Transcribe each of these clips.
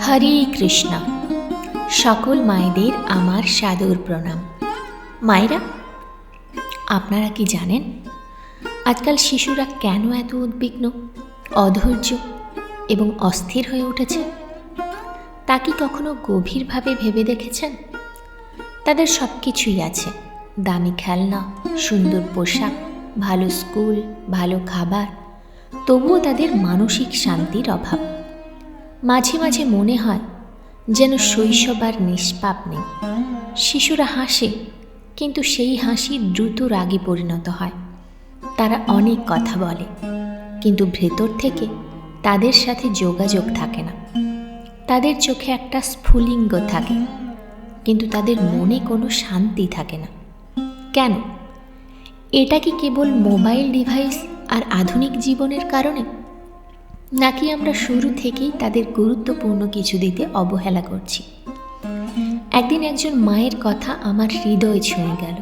হরে কৃষ্ণা। সকল মায়েদের আমার সাদর প্রণাম। মায়েরা, আপনারা কি জানেন আজকাল শিশুরা কেন এত উদ্বিগ্ন, অধৈর্য এবং অস্থির হয়ে উঠেছে? তা কি কখনো গভীরভাবে ভেবে দেখেছেন? তাদের সব কিছুই আছে, দামি খেলনা, সুন্দর পোশাক, ভালো স্কুল, ভালো খাবার, তবুও তাদের মানসিক শান্তির অভাব। মাঝে মাঝে মনে হয় যেন শৈশব আর নিষ্পাপ নেই। শিশুরা হাসে, কিন্তু সেই হাসি দ্রুত রাগে পরিণত হয়। তারা অনেক কথা বলে, কিন্তু ভেতর থেকে তাদের সাথে যোগাযোগ থাকে না। তাদের চোখে একটা স্ফুলিঙ্গ থাকে, কিন্তু তাদের মনে কোনো শান্তি থাকে না। কেন? এটা কি কেবল মোবাইল ডিভাইস আর আধুনিক জীবনের কারণে, নাকি আমরা শুরু থেকেই তাদের গুরুত্বপূর্ণ কিছু দিতে অবহেলা করছি? একদিন একজন মায়ের কথা আমার হৃদয় ছুঁয়ে গেল।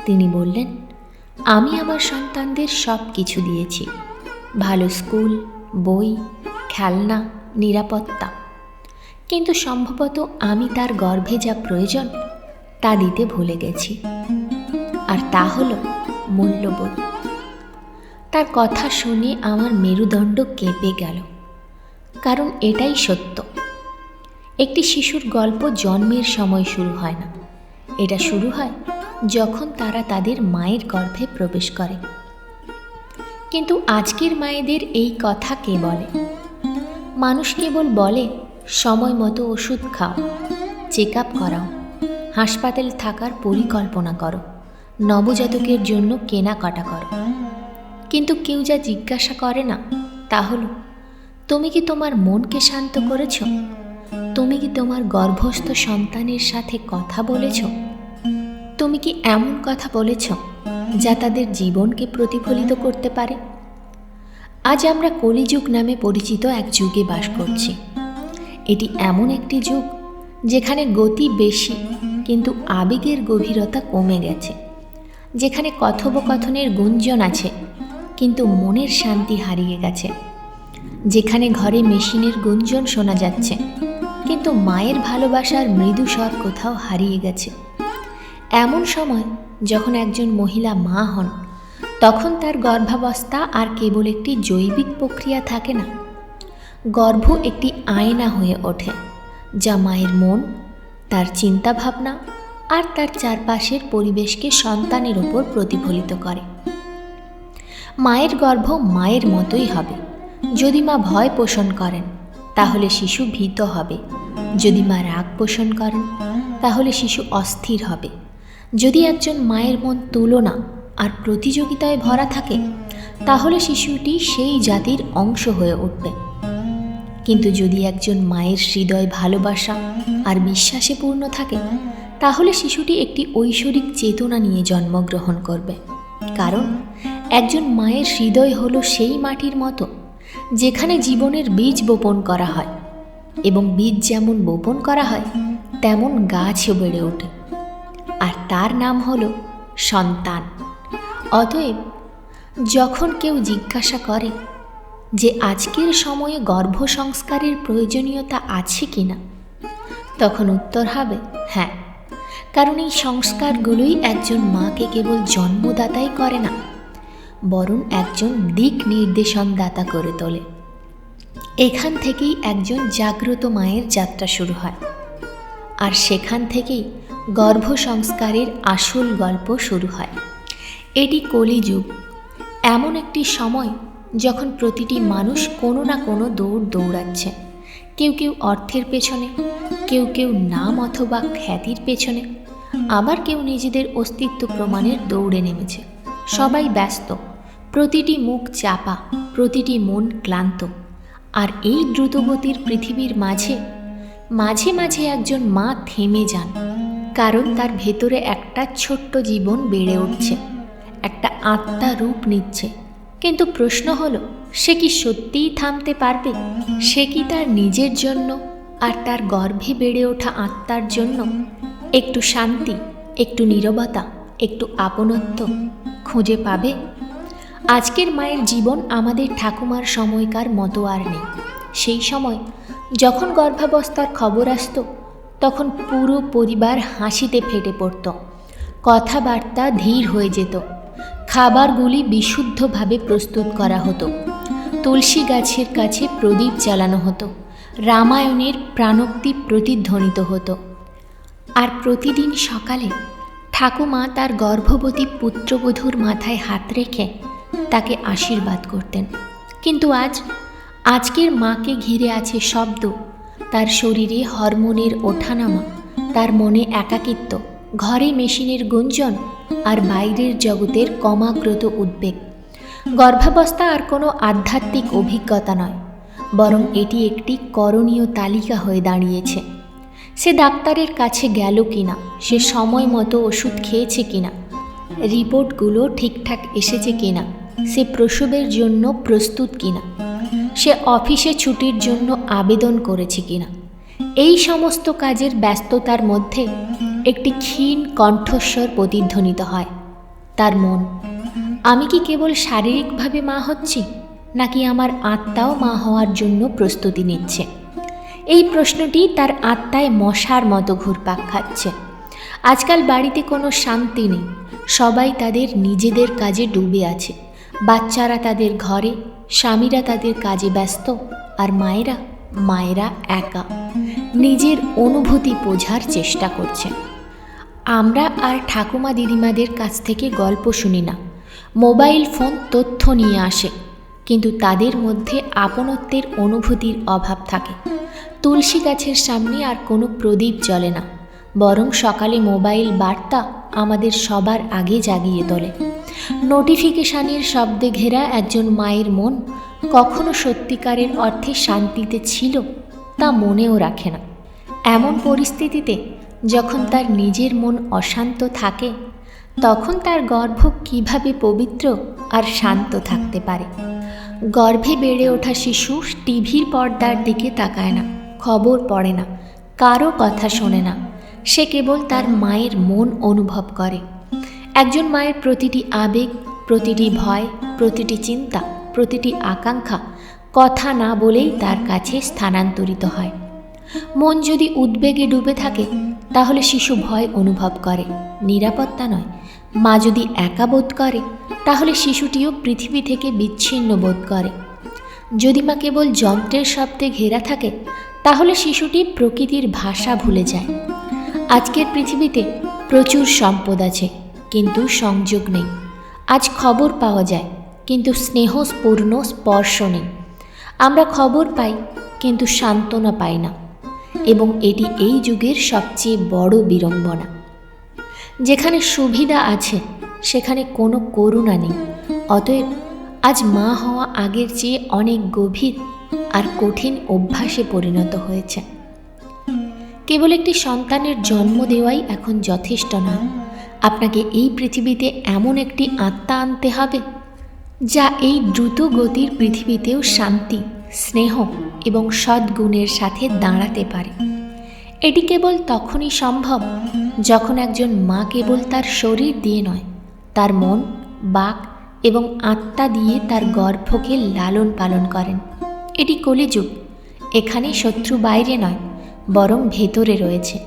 তিনি বললেন, আমি আমার সন্তানদের সব কিছু দিয়েছি, ভালো স্কুল, বই, খেলনা, নিরাপত্তা, কিন্তু সম্ভবত আমি তার গর্ভে যা প্রয়োজন তা দিতে ভুলে গেছি। আর তা হলো মূল্যবোধ। তার কথা শুনে আমার মেরুদণ্ড কেঁপে গেল, কারণ এটাই সত্য। একটি শিশুর গল্প জন্মের সময় শুরু হয় না, এটা শুরু হয় যখন তারা তাদের মায়ের গর্ভে প্রবেশ করে। কিন্তু আজকের মায়েদের এই কথা কে বলে? মানুষ কেবল বলে সময় মতো ওষুধ খাও, চেক আপ করাও, হাসপাতালে থাকার পরিকল্পনা করো, নবজাতকের জন্য কেনাকাটা করো। কিন্তু কেউ যা জিজ্ঞাসা করে না তা হলো, তুমি কি তোমার মনকে শান্ত করেছ? তুমি কি তোমার গর্ভস্থ সন্তানের সাথে কথা বলেছ? তুমি কি এমন কথা বলেছ যা তাদের জীবনকে প্রতিফলিত করতে পারে? আজ আমরা কলিযুগ নামে পরিচিত এক যুগে বাস করছি। এটি এমন একটি যুগ যেখানে গতি বেশি, কিন্তু আবেগের গভীরতা কমে গেছে। যেখানে কথোপকথনের গুঞ্জন আছে, কিন্তু মনের শান্তি হারিয়ে গেছে। যেখানে ঘরে মেশিনের গুঞ্জন শোনা যাচ্ছে, কিন্তু মায়ের ভালোবাসার মৃদু স্বর কোথাও হারিয়ে গেছে। এমন সময় যখন একজন মহিলা মা হন, তখন তার গর্ভাবস্থা আর কেবল একটি জৈবিক প্রক্রিয়া থাকে না। গর্ভ একটি আয়না হয়ে ওঠে, যা মায়ের মন, তার চিন্তাভাবনা আর তার চারপাশের পরিবেশকে সন্তানের ওপর প্রতিফলিত করে। মায়ের গর্ভ মায়ের মতোই হবে। যদি মা ভয় পোষণ করেন, তাহলে শিশু ভীত হবে। যদি মা রাগ পোষণ করেন, তাহলে শিশু অস্থির হবে। যদি একজন মায়ের মন তুলনা আর প্রতিযোগিতায় ভরা থাকে, তাহলে শিশুটি সেই জাতির অংশ হয়ে উঠবে। কিন্তু যদি একজন মায়ের হৃদয় ভালোবাসা আর বিশ্বাসে পূর্ণ থাকে, তাহলে শিশুটি একটি ঐশ্বরিক চেতনা নিয়ে জন্মগ্রহণ করবে। কারণ একজন মায়ের হৃদয় হলো সেই মাটির মতো যেখানে জীবনের বীজ বপন করা হয়, এবং বীজ যেমন বপন করা হয় তেমন গাছও বেড়ে ওঠে, আর তার নাম হলো সন্তান। অতএব যখন কেউ জিজ্ঞাসা করে যে আজকের সময়ে গর্ভ সংস্কারের প্রয়োজনীয়তা আছে কিনা, তখন উত্তর হবে হ্যাঁ। কারণ এই সংস্কারগুলোই একজন মাকে কেবল জন্মদাতাই করে না, বরং একজন দিক নির্দেশনদাতা করে তোলে। এখান থেকেই একজন জাগ্রত মায়ের যাত্রা শুরু হয়, আর সেখান থেকেই গর্ভ সংস্কারের আসল গল্প শুরু হয়। এটি কলিযুগ, এমন একটি সময় যখন প্রতিটি মানুষ কোনো না কোনো দৌড় দৌড়াচ্ছে। কেউ কেউ অর্থের পেছনে, কেউ কেউ নাম অথবা খ্যাতির পেছনে, আবার কেউ নিজেদের অস্তিত্ব প্রমাণের দৌড়ে নেমেছে। সবাই ব্যস্ত, প্রতিটি মুখ চাপা, প্রতিটি মন ক্লান্ত। আর এই দ্রুতগতির পৃথিবীর মাঝে মাঝে মাঝে একজন মা থেমে যান, কারণ তার ভেতরে একটা ছোট্ট জীবন বেড়ে উঠছে, একটা আত্মা রূপ নিচ্ছে। কিন্তু প্রশ্ন হলো, সে কি সত্যিই থামতে পারবে? সে কি তার নিজের জন্য আর তার গর্ভে বেড়ে ওঠা আত্মার জন্য একটু শান্তি, একটু নীরবতা, একটু আপনত্ব খুঁজে পাবে? আজকের মায়ের জীবন আমাদের ঠাকুমার সময়কার মতো আর নেই। সেই সময় যখন গর্ভাবস্থার খবর আসতো তখন পুরো পরিবার হাসিতে ফেটে পড়ত, কথাবার্তা ধীর হয়ে যেত, খাবারগুলি বিশুদ্ধভাবে প্রস্তুত করা হতো, তুলসী গাছের কাছে প্রদীপ জ্বালানো হতো, রামায়ণের প্রাণোক্তি প্রতিধ্বনিত হতো। আর প্রতিদিন সকালে ঠাকুমা তার গর্ভবতী পুত্রবধূর মাথায় হাত রেখে তাকে আশীর্বাদ করতেন। কিন্তু আজকের মাকে ঘিরে আছে শব্দ, তার শরীরে হরমোনের ওঠানামা, তার মনে একাকিত্ব, ঘরে মেশিনের গুঞ্জন আর বাইরের জগতের ক্রমাগত উদ্বেগ। গর্ভাবস্থা আর কোনো আধ্যাত্মিক অভিজ্ঞতা নয়, বরং এটি একটি করণীয় তালিকা হয়ে দাঁড়িয়েছে। সে ডাক্তারের কাছে গেল কিনা, সে সময় মতো ওষুধ খেয়েছে কিনা, রিপোর্টগুলো ঠিকঠাক এসেছে কিনা, সে প্রসবের জন্য প্রস্তুত কিনা, সে অফিসে ছুটির জন্য আবেদন করেছে কিনা। এই সমস্ত কাজের ব্যস্ততার মধ্যে একটি ক্ষীণ কণ্ঠস্বর প্রতিধ্বনিত হয়, তার মন। আমি কি কেবল শারীরিকভাবে মা হচ্ছি, নাকি আমার আত্মাও মা হওয়ার জন্য প্রস্তুতি নিচ্ছে? এই প্রশ্নটি তার আত্মায় মশার মতো ঘুরপাক খাচ্ছে। আজকাল বাড়িতে কোনো শান্তি নেই, সবাই তাদের নিজেদের কাজে ডুবে আছে। বাচ্চারা তাদের ঘরে, স্বামীরা তাদের কাজে ব্যস্ত, আর মায়েরা একা নিজের অনুভূতি বোঝার চেষ্টা করছে। আমরা আর ঠাকুমা দিদিমাদের কাছ থেকে গল্প শুনি না, মোবাইল ফোন তথ্য নিয়ে আসে, কিন্তু তাদের মধ্যে আপনত্বের অনুভূতির অভাব থাকে। তুলসী গাছের সামনে আর কোনো প্রদীপ জ্বলে না, বরং সকালে মোবাইল বার্তা আমাদের সবার আগে জাগিয়ে তোলে। নোটিফিকেশানের শব্দে ঘেরা একজন মায়ের মন কখনো সত্যিকারের অর্থে শান্তিতে ছিল তা মনেও রাখে না। এমন পরিস্থিতিতে যখন তার নিজের মন অশান্ত থাকে, তখন তার গর্ভ কিভাবে পবিত্র আর শান্ত থাকতে পারে? গর্ভে বেড়ে ওঠা শিশু টিভির পর্দার দিকে তাকায় না, খবর পড়ে না, কারো কথা শোনে না, সে কেবল তার মায়ের মন অনুভব করে। একজন মায়ের প্রতিটি আবেগ, প্রতিটি ভয়, প্রতিটি চিন্তা, প্রতিটি আকাঙ্ক্ষা কথা না বলেই তার কাছে স্থানান্তরিত হয়। মন যদি উদ্বেগে ডুবে থাকে, তাহলে শিশু ভয় অনুভব করে, নিরাপত্তা নয়। মা যদি একা বোধ করে, তাহলে শিশুটিও পৃথিবী থেকে বিচ্ছিন্ন বোধ করে। যদি মা কেবল যন্ত্রের শব্দে ঘেরা থাকে, তাহলে শিশুটি প্রকৃতির ভাষা ভুলে যায়। আজকের পৃথিবীতে প্রচুর সম্পদ আছে, কিন্তু সংযোগ নেই। আজ খবর পাওয়া যায়, কিন্তু স্নেহপূর্ণ স্পর্শ নেই। আমরা খবর পাই, কিন্তু সান্ত্বনা পাই না, এবং এটি এই যুগের সবচেয়ে বড় বিড়ম্বনা। যেখানে সুবিধা আছে, সেখানে কোনো করুণা নেই। অতএব আজ মা হওয়া আগের চেয়ে অনেক গভীর আর কঠিন অভ্যাসে পরিণত হয়েছে। কেবল একটি সন্তানের জন্ম দেওয়াই এখন যথেষ্ট নয়। আপনাকে এই পৃথিবীতে এমন একটি আত্মা আনতে হবে, যা এই দ্রুত গতির পৃথিবীতেও শান্তি, স্নেহ এবং সদ্গুণের সাথে দাঁড়াতে পারে। এটি কেবল তখনই সম্ভব যখন একজন মা কেবল তার শরীর দিয়ে নয়, তার মন, বাক এবং আত্মা দিয়ে তার গর্ভকে লালন পালন করেন। এটি কলিযুগ। এখানে শত্রু বাইরে নয়, বরং ভেতরে রয়েছে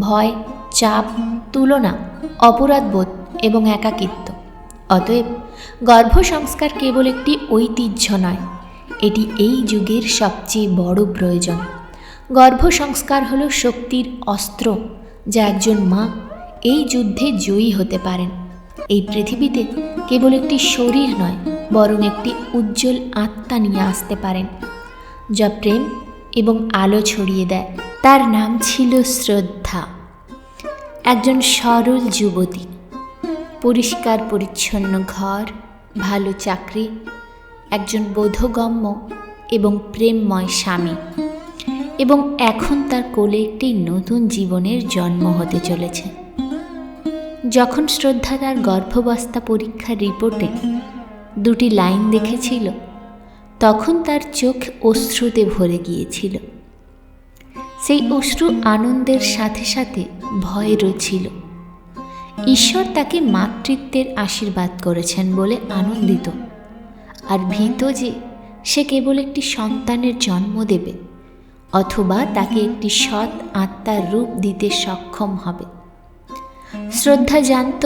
ভয়, চাপ, তুলনা, অপরাধবোধ এবং একাকিত্ব। অতএব গর্ভ সংস্কার কেবল একটি ঐতিহ্য নয়, এটি এই যুগের সবচেয়ে বড় প্রয়োজন। গর্ভ সংস্কার হল শক্তির অস্ত্র, যা একজন মা এই যুদ্ধে জয়ী হতে পারেন। এই পৃথিবীতে কেবল একটি শরীর নয়, বরং একটি উজ্জ্বল আত্মা নিয়ে আসতে পারেন, যা প্রেম এবং আলো ছড়িয়ে দেয়। তার নাম ছিল শ্রদ্ধা। একজন সরল যুবতী, পরিষ্কার পরিচ্ছন্ন ঘর, ভালো চাকরি, একজন বোধগম্য এবং প্রেমময় স্বামী, এবং এখন তার কোলে একটি নতুন জীবনের জন্ম হতে চলেছে। যখন শ্রদ্ধা তার গর্ভাবস্থা পরীক্ষার রিপোর্টে দুটি লাইন দেখেছিল, তখন তার চোখ অশ্রুতে ভরে গিয়েছিল। সেই অশ্রু আনন্দের সাথে সাথে ভয়েরও ছিল। ঈশ্বর তাকে মাতৃত্বের আশীর্বাদ করেছেন বলে আনন্দিত, আর ভীত যে সে কেবল একটি সন্তানের জন্ম দেবে, অথবা তাকে একটি সৎ আত্মার রূপ দিতে সক্ষম হবে। শ্রদ্ধা জানত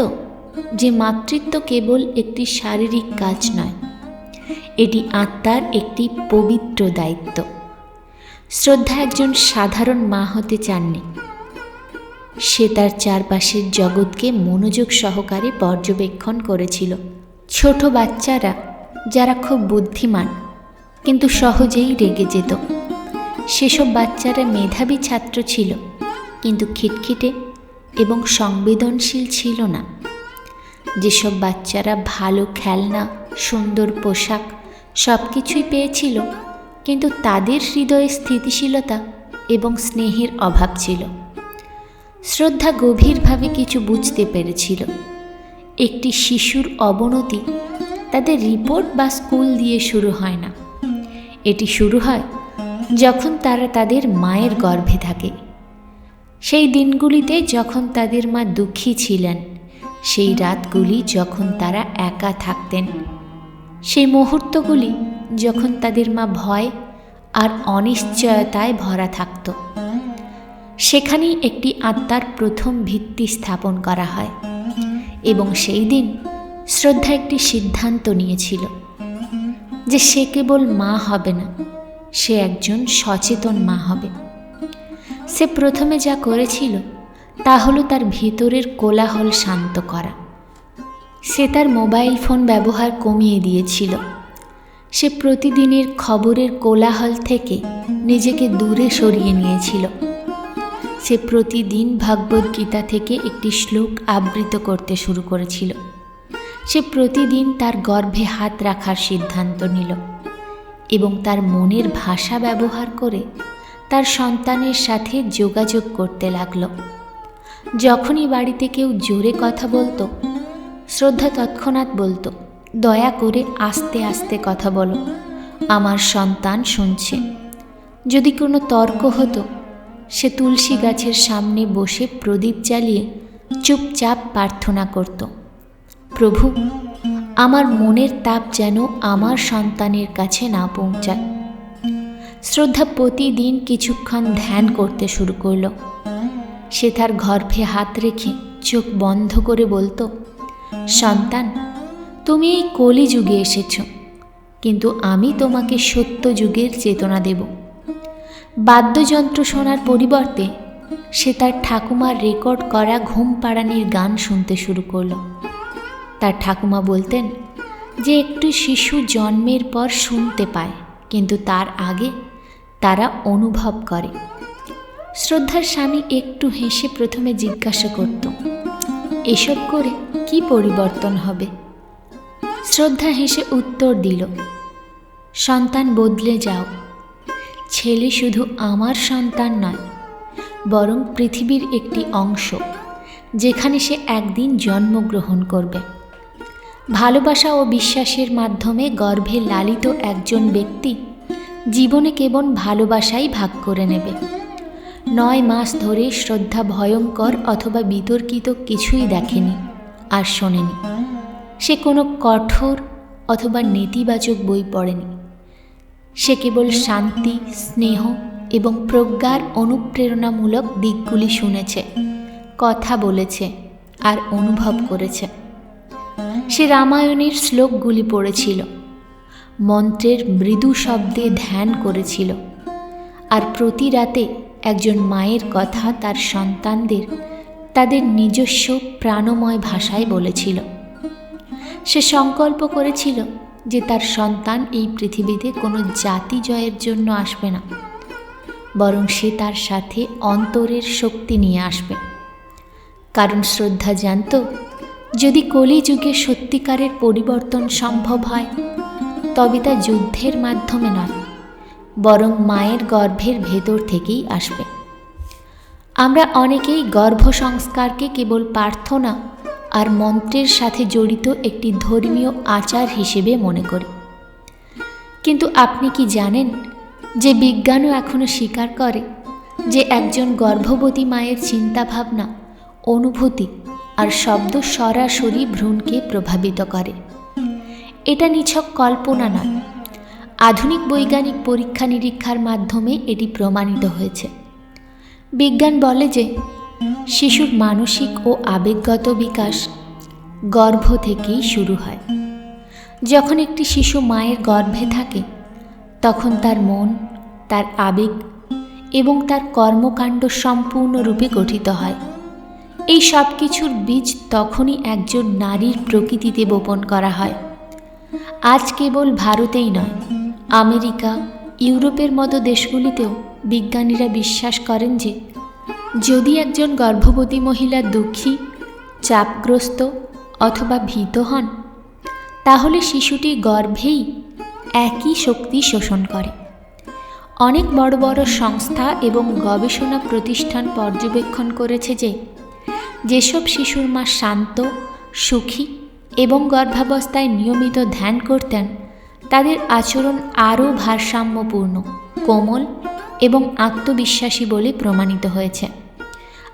যে মাতৃত্ব কেবল একটি শারীরিক কাজ নয়, এটি আত্মার একটি পবিত্র দায়িত্ব। শ্রদ্ধা একজন সাধারণ মা হতে চাননি। সে তার চারপাশের জগৎকে মনোযোগ সহকারে পর্যবেক্ষণ করেছিল। ছোট বাচ্চারা যারা খুব বুদ্ধিমান কিন্তু সহজেই রেগে যেত, সেসব বাচ্চারা মেধাবী ছাত্র ছিল কিন্তু খিটখিটে এবং সংবেদনশীল ছিল না। যেসব বাচ্চারা ভালো খেলনা, সুন্দর পোশাক সব কিছুই পেয়েছিল, কিন্তু তাদের হৃদয়ে স্থিতিশীলতা এবং স্নেহের অভাব ছিল। শ্রদ্ধা গভীরভাবে কিছু বুঝতে পেরেছিল। একটি শিশুর অবনতি তাদের রিপোর্ট বা স্কুল দিয়ে শুরু হয় না, এটি শুরু হয় যখন তারা তাদের মায়ের গর্ভে থাকে। সেই দিনগুলিতে যখন তাদের মা দুঃখী ছিলেন, সেই রাতগুলি যখন তারা একা থাকতেন, সেই মুহূর্তগুলি যখন তাদের মা ভয় আর অনিশ্চয়তায় ভরা থাকত, সেখানেই একটি আত্মার প্রথম ভিত্তি স্থাপন করা হয়। এবং সেই দিন শ্রদ্ধা একটি সিদ্ধান্ত নিয়েছিল যে সে কেবল মা হবে না, সে একজন সচেতন মা হবে। সে প্রথমে যা করেছিল তা হলো তার ভিতরের কোলাহল শান্ত করা। সে তার মোবাইল ফোন ব্যবহার কমিয়ে দিয়েছিল। সে প্রতিদিনের খবরের কোলাহল থেকে নিজেকে দূরে সরিয়ে নিয়েছিল। সে প্রতিদিন ভগবদ্গীতা থেকে একটি শ্লোক আবৃত্তি করতে শুরু করেছিল। সে প্রতিদিন তার গর্ভে হাত রাখার সিদ্ধান্ত নিল এবং তার মনের ভাষা ব্যবহার করে তার সন্তানের সাথে যোগাযোগ করতে লাগল। যখনই বাড়িতে কেউ জোরে কথা বলতো, শ্রদ্ধা তৎক্ষণাৎ বলতো, দয়া করে আস্তে আস্তে কথা বলো, আমার সন্তান শুনছে। যদি কোনো তর্ক হতো, সে তুলসী গাছের সামনে বসে প্রদীপ জ্বালিয়ে চুপচাপ প্রার্থনা করত, প্রভু, আমার মনের তাপ যেন আমার সন্তানের কাছে না পৌঁছায়। শ্রদ্ধা প্রতিদিন কিছুক্ষণ ধ্যান করতে শুরু করল। সে তার গর্ভে হাত রেখে চোখ বন্ধ করে বলতো, সন্তান, তুমি এই কলি যুগে এসেছ, কিন্তু আমি তোমাকে সত্য যুগের চেতনা দেব। বাদ্যযন্ত্র শোনার পরিবর্তে সে তার ঠাকুমার রেকর্ড করা ঘুম পাড়ানির গান শুনতে শুরু করল। তার ঠাকুমা বলতেন যে একটি শিশু জন্মের পর শুনতে পায়, কিন্তু তার আগে তারা অনুভব করে। শ্রদ্ধার স্বামী একটু হেসে প্রথমে জিজ্ঞাসা করত, এসব করে কি পরিবর্তন হবে? শ্রদ্ধা হেসে উত্তর দিল, সন্তান বদলে যাও। ছেলে শুধু আমার সন্তান নয়, বরং পৃথিবীর একটি অংশ, যেখানে সে একদিন জন্মগ্রহণ করবে। ভালোবাসা ও বিশ্বাসের মাধ্যমে গর্ভে লালিত একজন ব্যক্তি জীবনে কেবল ভালোবাসাই ভাগ করে নেবে। 9 মাস ধরে শ্রদ্ধা ভয়ঙ্কর অথবা বিতর্কিত কিছুই দেখেনি আর শোনেনি। সে কোনো কঠোর অথবা নেতিবাচক বই পড়েনি। সে কেবল শান্তি, স্নেহ এবং প্রজ্ঞার অনুপ্রেরণামূলক দিকগুলি শুনেছে, কথা বলেছে আর অনুভব করেছে। সে রামায়ণের শ্লোকগুলি পড়েছিল, মন্ত্রের মৃদু শব্দে ধ্যান করেছিল, আর প্রতি রাতে একজন মায়ের কথা তার সন্তানদের তাদের নিজস্ব প্রাণময় ভাষায় বলেছিল। সে সংকল্প করেছিল যে তার সন্তান এই পৃথিবীতে কোনো জাতি জয়ের জন্য আসবে না, বরং সে তার সাথে অন্তরের শক্তি নিয়ে আসবে। কারণ শ্রদ্ধা জানত, যদি কলিযুগে সত্যিকারের পরিবর্তন সম্ভব হয়, তবে তা যুদ্ধের মাধ্যমে নয়, বরং মায়ের গর্ভের ভেতর থেকেই আসবে। আমরা অনেকেই গর্ভ সংস্কারকে কেবল প্রার্থনা আর মন্ত্রের সাথে জড়িত একটি ধর্মীয় আচার হিসেবে মনে করি। কিন্তু আপনি কি জানেন যে বিজ্ঞানও এখনও স্বীকার করে যে একজন গর্ভবতী মায়ের চিন্তাভাবনা, অনুভূতি আর শব্দ সরাসরি ভ্রূণকে প্রভাবিত করে। এটা নিছক কল্পনা নয়। আধুনিক বৈজ্ঞানিক পরীক্ষা নিরীক্ষার মাধ্যমে এটি প্রমাণিত হয়েছে। বিজ্ঞান বলে যে শিশুর মানসিক ও আবেগগত বিকাশ গর্ভ থেকেই শুরু হয়। যখন একটি শিশু মায়ের গর্ভে থাকে তখন তার মন, তার আবেগ এবং তার কর্মকাণ্ড সম্পূর্ণরূপে গঠিত হয়। এই সব কিছুর বীজ তখনই একজন নারীর প্রকৃতিতে বপন করা হয়। আজ কেবল ভারতেই নয়, আমেরিকা, ইউরোপের মতো দেশগুলিতেও বিজ্ঞানীরা বিশ্বাস করেন যে যদি একজন গর্ভবতী মহিলা দুঃখী, চাপগ্রস্ত অথবা ভীত হন, তাহলে শিশুটি গর্ভেই একই শক্তি শোষণ করে। অনেক বড় বড় সংস্থা এবং গবেষণা প্রতিষ্ঠান পর্যবেক্ষণ করেছে যে যেসব শিশুর মা শান্ত, সুখী এবং গর্ভাবস্থায় নিয়মিত ধ্যান করতেন, তাদের আচরণ আরও ভারসাম্যপূর্ণ, কোমল এবং আত্মবিশ্বাসী বলে প্রমাণিত হয়েছে।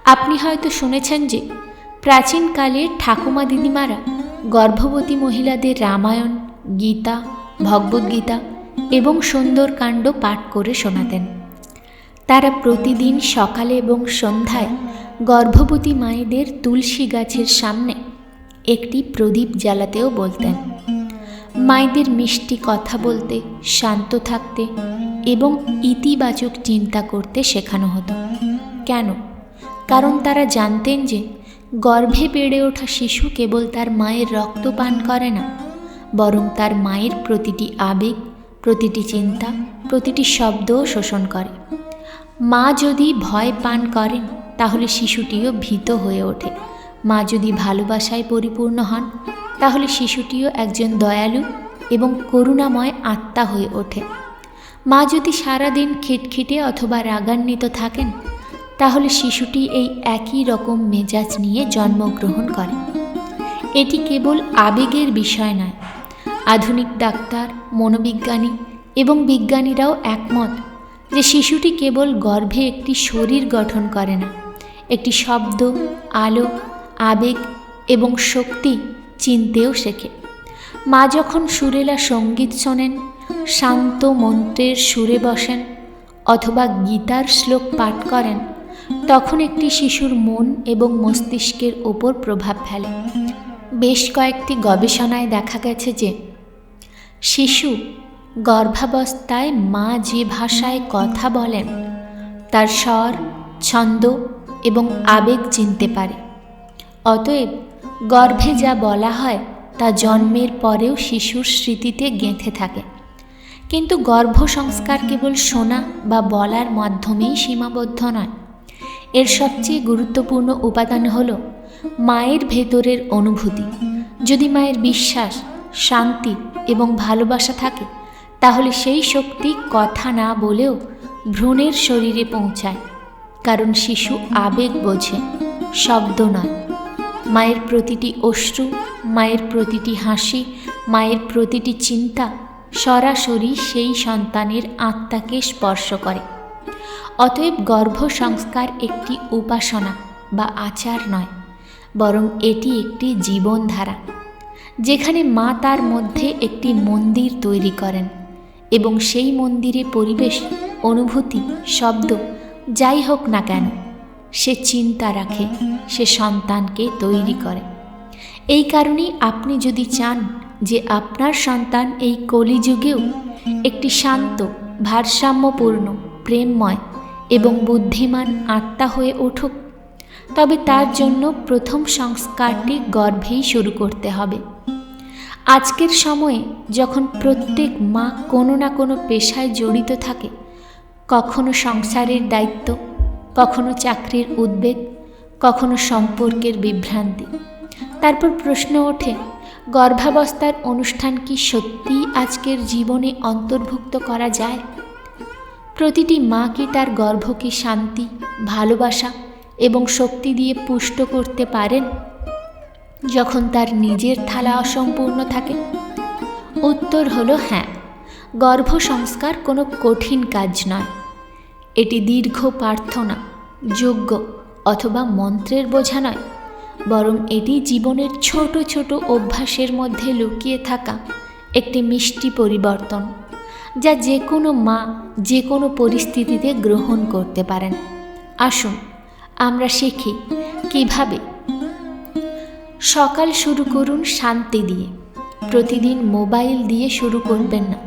আপনি হয়তো শুনেছেন যে প্রাচীনকালের ঠাকুমা দিদিমারা গর্ভবতী মহিলাদের রামায়ণ, গীতা, ভগবদ্গীতা এবং সুন্দরকাণ্ড পাঠ করে শোনাতেন। তারা প্রতিদিন সকালে এবং সন্ধ্যায় গর্ভবতী মায়েদের তুলসী গাছের সামনে একটি প্রদীপ জ্বালাতেও বলতেন। মায়েদের মিষ্টি কথা বলতে, শান্ত থাকতে এবং ইতিবাচক চিন্তা করতে শেখানো হতো। কেন? কারণ তারা জানতেন যে গর্ভে বেড়ে ওঠা শিশু কেবল তার মায়ের রক্ত পান করে না, বরং তার মায়ের প্রতিটি আবেগ, প্রতিটি চিন্তা, প্রতিটি শব্দও শোষণ করে। মা যদি ভয় পান করেন তাহলে শিশুটিও ভীত হয়ে ওঠে। মা যদি ভালোবাসায় পরিপূর্ণ হন তাহলে শিশুটিও একজন দয়ালু এবং করুণাময় আত্মা হয়ে ওঠে। মা যদি সারাদিন খিটখিটে অথবা রাগান্বিত থাকেন তাহলে শিশুটি এই একই রকম মেজাজ নিয়ে জন্মগ্রহণ করে। এটি কেবল আবেগের বিষয় নয়। আধুনিক ডাক্তার, মনোবিজ্ঞানী এবং বিজ্ঞানীরাও একমত যে শিশুটি কেবল গর্ভে একটি শরীর গঠন করে না, একটি শব্দ, আলো, আবেগ এবং শক্তি চিনতেও শেখে। মা যখন সুরেলা সঙ্গীত শোনেন, শান্ত মন্ত্রের সুরে বসেন অথবা গীতার শ্লোক পাঠ করেন, তখন একটি শিশুর মন এবং মস্তিষ্কের ওপর প্রভাব ফেলে। বেশ কয়েকটি গবেষণায় দেখা গেছে যে শিশু গর্ভাবস্থায় মা যে ভাষায় কথা বলেন তার স্বর, ছন্দ এবং আবেগ চিনতে পারে। অতএব গর্ভে যা বলা হয় তা জন্মের পরেও শিশুর স্মৃতিতে গেঁথে থাকে। কিন্তু গর্ভ সংস্কার কেবল শোনা বা বলার মাধ্যমেই সীমাবদ্ধ নয়। এর সবচেয়ে গুরুত্বপূর্ণ উপাদান হল মায়ের ভেতরের অনুভূতি। যদি মায়ের বিশ্বাস, শান্তি এবং ভালোবাসা থাকে তাহলে সেই শক্তি কথা না বলেও ভ্রূণের শরীরে পৌঁছায়। কারণ শিশু আবেগ বোঝে, শব্দ নয়। মায়ের প্রতিটি অশ্রু, মায়ের প্রতিটি হাসি, মায়ের প্রতিটি চিন্তা সরাসরি সেই সন্তানের আত্মাকে স্পর্শ করে। অতএব গর্ভ সংস্কার একটি উপাসনা বা আচার নয়, বরং এটি একটি জীবনধারা, যেখানে মা তার মধ্যে একটি মন্দির তৈরি করেন এবং সেই মন্দিরে পরিবেশ, অনুভূতি, শব্দ যাই হোক না কেন, সে চিন্তা রাখে, সে সন্তানকে তৈরি করে। এই কারণেই আপনি যদি চান যে আপনার সন্তান এই কলিযুগেও একটি শান্ত, ভারসাম্যপূর্ণ, প্রেমময় এবং বুদ্ধিমান আত্মা হয়ে উঠুক, তবে তার জন্য প্রথম সংস্কারটি গর্ভেই শুরু করতে হবে। আজকের সময়ে যখন প্রত্যেক মা কোনো না কোনো পেশায় জড়িত থাকে, কখনো সংসারের দায়িত্ব, কখনো চাকরির উদ্বেগ, কখনো সম্পর্কের বিভ্রান্তি, তারপর প্রশ্ন ওঠে, গর্ভাবস্থার অনুষ্ঠান কি সত্যিই আজকের জীবনে অন্তর্ভুক্ত করা যায়? প্রতিটি মা কি তার গর্ভকে শান্তি, ভালোবাসা এবং শক্তি দিয়ে পুষ্ট করতে পারেন যখন তার নিজের থালা অসম্পূর্ণ থাকে? উত্তর হলো হ্যাঁ। গর্ভ সংস্কার কোনো কঠিন কাজ নয়। এটি দীর্ঘ প্রার্থনা, যজ্ঞ অথবা মন্ত্রের বোঝা নয়, বরং এটি জীবনের ছোট ছোট অভ্যাসের মধ্যে লুকিয়ে থাকা একটি মিষ্টি পরিবর্তন। যা যে কোনো মা যে কোনো পরিস্থিতিতে গ্রহণ করতে পারেন। আসুন আমরা শিখি কিভাবে। সকাল শুরু করুন শান্তি দিয়ে। প্রতিদিন মোবাইল দিয়ে শুরু করবেন না।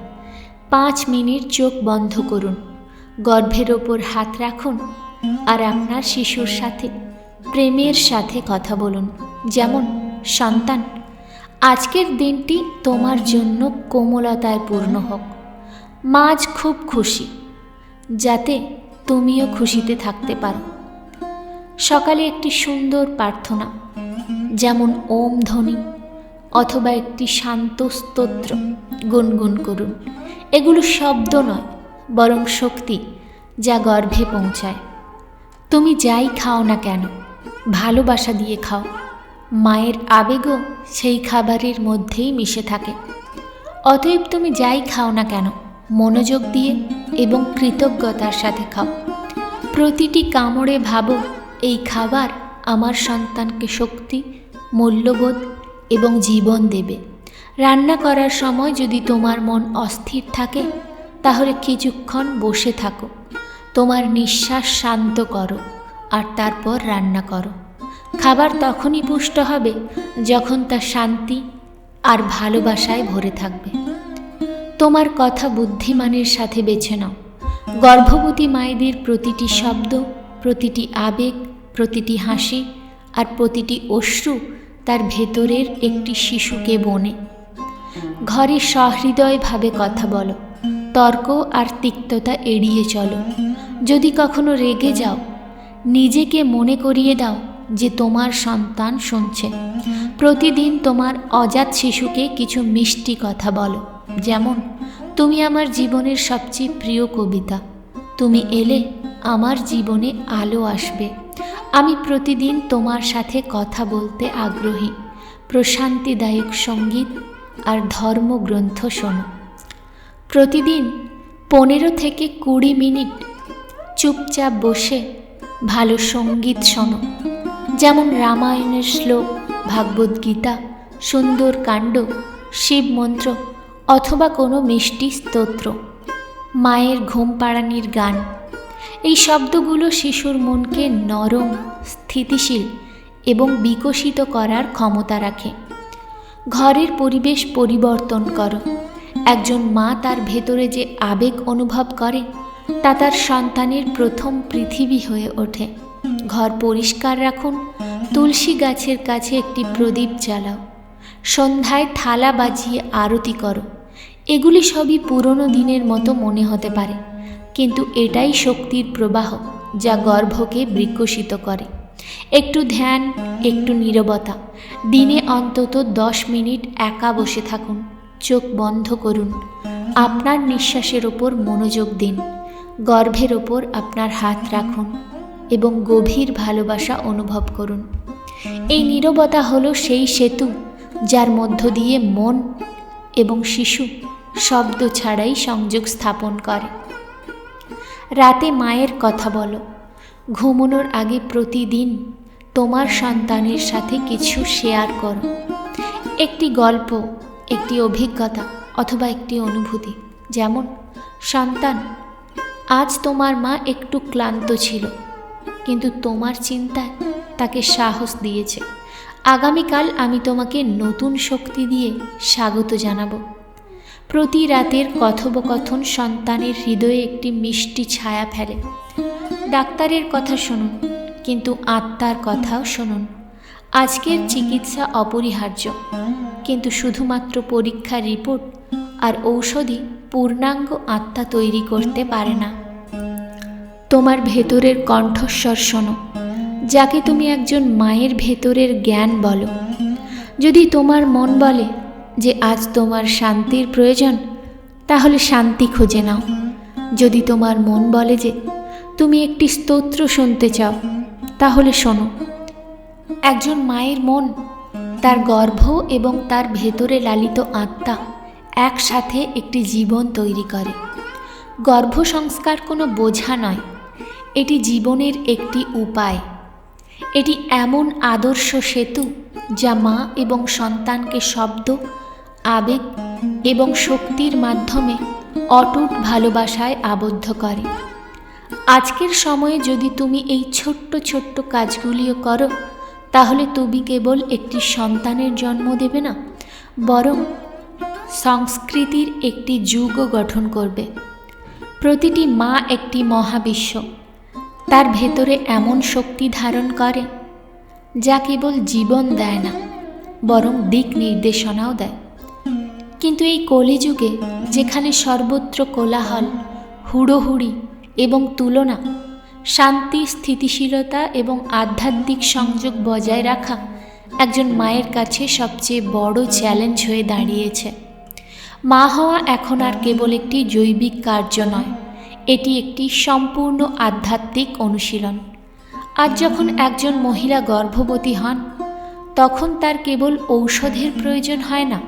5 মিনিট চোখ বন্ধ করুন, গর্ভের ওপর হাত রাখুন আর আপনার শিশুর সাথে প্রেমের সাথে কথা বলুন। যেমন, সন্তান, আজকের দিনটি তোমার জন্য কোমলতায় পূর্ণ হোক। মা আজ খুব খুশি, যাতে তুমিও খুশিতে থাকতে পারো। সকালে একটি সুন্দর প্রার্থনা, যেমন ওম ধ্বনি অথবা একটি শান্ত স্তোত্র গুনগুন করুন। এগুলো শব্দ নয়, বরং শক্তি, যা গর্ভে পৌঁছায়। তুমি যাই খাও না কেন, ভালোবাসা দিয়ে খাও। মায়ের আবেগও সেই খাবারের মধ্যেই মিশে থাকে। অতএব তুমি যাই খাও না কেন, মনোযোগ দিয়ে এবং কৃতজ্ঞতার সাথে খাও। প্রতিটি কামড়ে ভাবো, এই খাবার আমার সন্তানকে শক্তি, মূল্যবোধ এবং জীবন দেবে। রান্না করার সময় যদি তোমার মন অস্থির থাকে, তাহলে কিছুক্ষণ বসে থাকো, তোমার নিঃশ্বাস শান্ত করো আর তারপর রান্না করো। খাবার তখনই পুষ্ট হবে যখন তা শান্তি আর ভালোবাসায় ভরে থাকবে। তোমার কথা বুদ্ধিমানের সাথে বেছে নাও। গর্ভবতী মায়েদের প্রতিটি শব্দ, প্রতিটি আবেগ, প্রতিটি হাসি আর প্রতিটি অশ্রু তার ভেতরের একটি শিশুকে বনে। ঘরে সহৃদয়ভাবে কথা বলো, তর্ক আর তিক্ততা এড়িয়ে চলো। যদি কখনো রেগে যাও, নিজেকে মনে করিয়ে দাও যে তোমার সন্তান শুনছে। প্রতিদিন তোমার অজাত শিশুকে কিছু মিষ্টি কথা বলো, যেমন, তুমি আমার জীবনের সবচেয়ে প্রিয় কবিতা, তুমি এলে আমার জীবনে আলো আসবে, আমি প্রতিদিন তোমার সাথে কথা বলতে আগ্রহী, প্রশান্তিদায়ক সঙ্গীত আর ধর্মগ্রন্থ শোনো। প্রতিদিন 15 থেকে 20 মিনিট চুপচাপ বসে ভালো সঙ্গীত শোনো, যেমন রামায়ণের শ্লোক, ভাগবত গীতা, সুন্দর কাণ্ড, শিব মন্ত্র অথবা কোনো মিষ্টি স্তোত্র, মায়ের ঘুম পাড়ানির গান। এই শব্দগুলো শিশুর মনকে নরম, স্থিতিশীল এবং বিকশিত করার ক্ষমতা রাখে। ঘরের পরিবেশ পরিবর্তন করো। একজন মা তার ভেতরে যে আবেগ অনুভব করে, তা তার সন্তানের প্রথম পৃথিবী হয়ে ওঠে। ঘর পরিষ্কার রাখুন, তুলসী গাছের কাছে একটি প্রদীপ জ্বালাও, সন্ধ্যায় থালা বাজিয়ে আরতি করো। এগুলি সবই পুরনো দিনের মতো মনে হতে পারে, কিন্তু এটাই শক্তির প্রবাহ যা গর্ভকে বিকশিত করে। একটু ধ্যান, একটু নীরবতা, দিনে অন্তত 10 মিনিট একা বসে থাকুন, চোখ বন্ধ করুন, আপনার নিঃশ্বাসের ওপর মনোযোগ দিন, গর্ভের ওপর আপনার হাত রাখুন এবং গভীর ভালোবাসা অনুভব করুন। এই নীরবতা হলো সেই সেতু যার মধ্য দিয়ে মন এবং শিশু শব্দ ছাড়াই সংযোগ স্থাপন করে। রাতে মায়ের কথা বলো। ঘুমানোর আগে প্রতিদিন তোমার সন্তানের সাথে কিছু শেয়ার করো। একটি গল্প, একটি অভিজ্ঞতা অথবা একটি অনুভূতি, যেমন, সন্তান, আজ তোমার মা একটু ক্লান্ত ছিল, কিন্তু তোমার চিন্তায় তাকে সাহস দিয়েছে। আগামীকাল আমি তোমাকে নতুন শক্তি দিয়ে স্বাগত জানাবো। প্রতি রাতের কথোপকথন সন্তানের হৃদয়ে একটি মিষ্টি ছায়া ফেলে। ডাক্তারের কথা শুনুন, কিন্তু আত্মার কথাও শুনুন। আজকের চিকিৎসা অপরিহার্য, কিন্তু শুধুমাত্র পরীক্ষার রিপোর্ট আর ঔষধই পূর্ণাঙ্গ আত্মা তৈরি করতে পারে না। তোমার ভেতরের কণ্ঠস্বর শোনো, যাকে তুমি একজন মায়ের ভেতরের জ্ঞান বলো। যদি তোমার মন বলে যে আজ তোমার শান্তির প্রয়োজন, তাহলে শান্তি খুঁজে নাও। যদি তোমার মন বলে যে তুমি একটি স্তোত্র শুনতে চাও, তাহলে শোনো। একজন মায়ের মন, তার গর্ভ এবং তার ভেতরে লালিত আত্মা একসাথে একটি জীবন তৈরি করে। গর্ভ সংস্কার কোনো বোঝা নয়, এটি জীবনের একটি উপায়। এটি এমন আদর্শ সেতু যা মা এবং সন্তানকে শব্দ, আবেগ এবং শক্তির মাধ্যমে অটুট ভালোবাসায় আবদ্ধ করে। আজকের সময়ে যদি তুমি এই ছোট্ট ছোট্ট কাজগুলিও করো, তাহলে তুমি কেবল একটি সন্তানের জন্ম দেবে না, বরং সংস্কৃতির একটি যুগও গঠন করবে। প্রতিটি মা একটি মহাবিশ্ব, তার ভেতরে এমন শক্তি ধারণ করে যা কেবল জীবন দেয় না, বরং দিক নির্দেশনাও দেয়। কিন্তু এই কলিযুগে, যেখানে সর্বত্র কোলাহল, হুড়োহুড়ি এবং তুলনা, শান্তি, স্থিতিশীলতা এবং আধ্যাত্মিক সংযোগ বজায় রাখা একজন মায়ের কাছে সবচেয়ে বড় চ্যালেঞ্জ হয়ে দাঁড়িয়েছে। মা হওয়া এখন আর কেবল একটি জৈবিক কার্য নয়, এটি একটি সম্পূর্ণ আধ্যাত্মিক অনুশীলন। আজ যখন একজন মহিলা গর্ভবতী হন, তখন তার কেবল ঔষধের প্রয়োজন হয় না,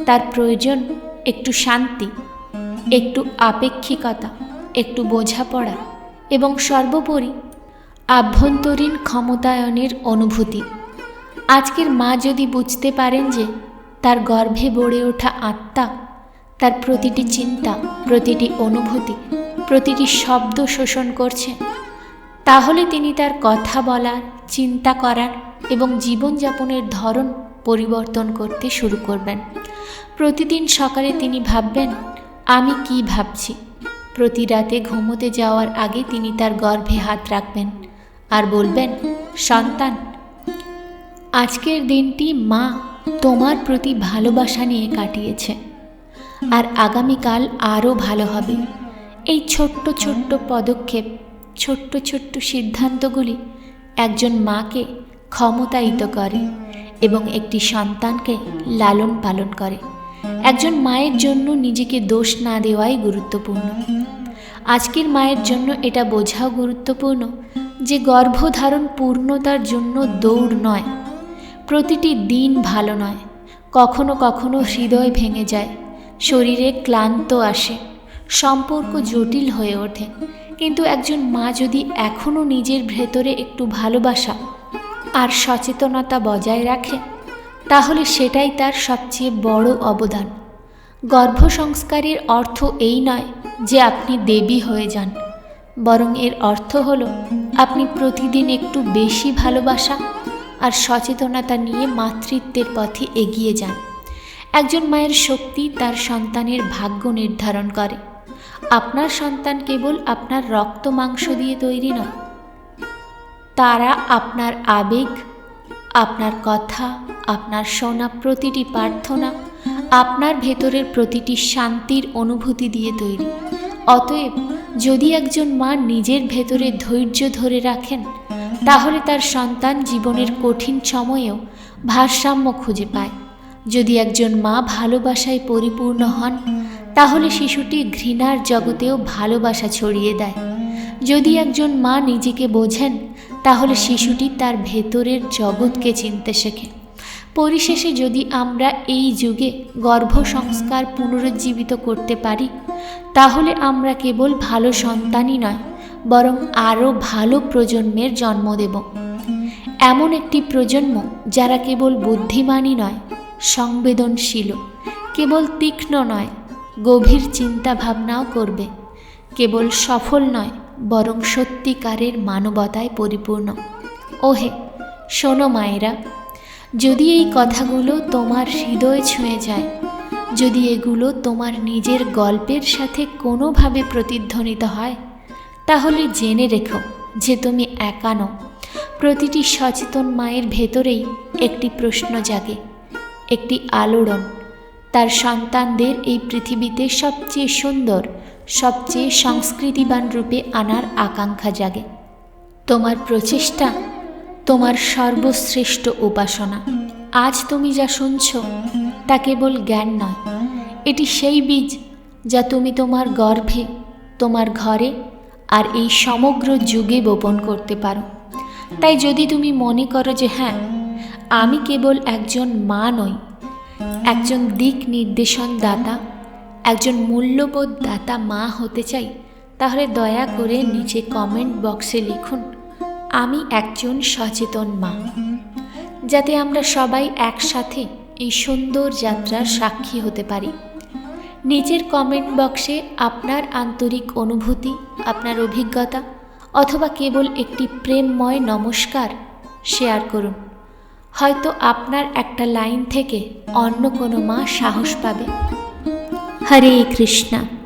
তার প্রয়োজন একটু শান্তি, একটু আপেক্ষিকতা, একটু বোঝাপড়া এবং সর্বোপরি আভ্যন্তরীণ ক্ষমতায়নের অনুভূতি। আজকের মা যদি বুঝতে পারেন যে তার গর্ভে গড়ে ওঠা আত্মা তার প্রতিটি চিন্তা, প্রতিটি অনুভূতি, প্রতিটি শব্দ শোষণ করছে, তাহলে তিনি তার কথা বলার, চিন্তা করার এবং জীবনযাপনের ধরন পরিবর্তন করতে শুরু করবেন। প্রতিদিন সকালে তিনি ভাববেন, আমি কি ভাবছি। প্রতি রাতে ঘুমোতে যাওয়ার আগে তিনি তার গর্ভে হাত রাখবেন আর বলবেন, সন্তান, আজকের দিনটি মা তোমার প্রতি ভালোবাসা নিয়ে কাটিয়েছে, আর আগামীকাল আরও ভালো হবে। এই ছোট্ট ছোট্ট পদক্ষেপ, ছোট্ট ছোট্ট সিদ্ধান্তগুলি একজন মাকে ক্ষমতায়িত করে এবং একটি সন্তানকে লালন পালন করে। একজন মায়ের জন্য নিজেকে দোষ না দেওয়াই গুরুত্বপূর্ণ। আজকের মায়ের জন্য এটা বোঝাও গুরুত্বপূর্ণ যে গর্ভধারণ পূর্ণতার জন্য দৌড় নয়। প্রতিটি দিন ভালো নয়, কখনো কখনো হৃদয় ভেঙে যায়, শরীরে ক্লান্ত আসে, সম্পর্ক জটিল হয়ে ওঠে। কিন্তু একজন মা যদি এখনও নিজের ভেতরে একটু ভালোবাসা আর সচেতনতা বজায় রাখে, তাহলে সেটাই তার সবচেয়ে বড় অবদান। গর্ভসংস্কারের অর্থ এই নয় যে আপনি দেবী হয়ে যান, বরং এর অর্থ হলো আপনি প্রতিদিন একটু বেশি ভালোবাসা আর সচেতনতা নিয়ে মাতৃত্বের পথে এগিয়ে যান। একজন মায়ের শক্তি তার সন্তানের ভাগ্য নির্ধারণ করে। আপনার সন্তান কেবল আপনার রক্ত মাংস দিয়ে তৈরি নয়, তারা আপনার আবেগ, আপনার কথা, আপনার শোনা প্রতিটি প্রার্থনা, আপনার ভেতরের প্রতিটি শান্তির অনুভূতি দিয়ে তৈরি। অতএব যদি একজন মা নিজের ভেতরে ধৈর্য ধরে রাখেন, তাহলে তার সন্তান জীবনের কঠিন সময়েও ভারসাম্য খুঁজে পায়। যদি একজন মা ভালোবাসায় পরিপূর্ণ হন, তাহলে শিশুটি ঘৃণার জগতেও ভালোবাসা ছড়িয়ে দেয়। যদি একজন মা নিজেকে বোঝেন, তাহলে শিশুটি তার ভেতরের জগৎকে চিনতে শেখে। পরিশেষে যদি আমরা এই যুগে গর্ভসংস্কার পুনরুজ্জীবিত করতে পারি, তাহলে আমরা কেবল ভালো সন্তানই নয়, বরং আরও ভালো প্রজন্মের জন্ম দেব। এমন একটি প্রজন্ম যারা কেবল বুদ্ধিমানই নয়, সংবেদনশীল, কেবল তীক্ষ্ণ নয়, গভীর চিন্তা ভাবনাও করবে, কেবল সফল নয়, বরং সত্যিকারের মানবতায় পরিপূর্ণ। ওহে শোনো মায়েরা, যদি এই কথাগুলো তোমার হৃদয় ছুঁয়ে যায়, যদি এগুলো তোমার নিজের গল্পের সাথে কোনোভাবে প্রতিধ্বনিত হয়, তাহলে জেনে রেখো যে তুমি একা নও। প্রতিটি সচেতন মায়ের ভেতরেই একটি প্রশ্ন জাগে, একটি আলোড়ন, তার সন্তানদের এই পৃথিবীতে সবচেয়ে সুন্দর, সবচেয়ে সংস্কৃতিবান রূপে আনার আকাঙ্ক্ষা জাগে। তোমার প্রচেষ্টা তোমার সর্বশ্রেষ্ঠ উপাসনা। আজ তুমি যা শুনছ তা কেবল জ্ঞান নয়, এটি সেই বীজ যা তুমি তোমার গর্ভে, তোমার ঘরে আর এই সমগ্র যুগে বপন করতে পারো। তাই যদি তুমি মনে করো যে হ্যাঁ, আমি কেবল একজন মা নই, একজন দিক নির্দেশন দাতা, একজন মূল্যবোধ দাতা মা হতে চাই, তাহলে দয়া করে নিচে কমেন্ট বক্সে লিখুন, আমি একজন সচেতন মা, যাতে আমরা সবাই একসাথে এই সুন্দর যাত্রার সাক্ষী হতে পারি। নিচের কমেন্ট বক্সে আপনার আন্তরিক অনুভূতি, আপনার অভিজ্ঞতা অথবা কেবল একটি প্রেমময় নমস্কার শেয়ার করুন। হয়তো আপনার একটা লাইন থেকে অন্য কোনো মা সাহস পাবে। হরে কৃষ্ণা।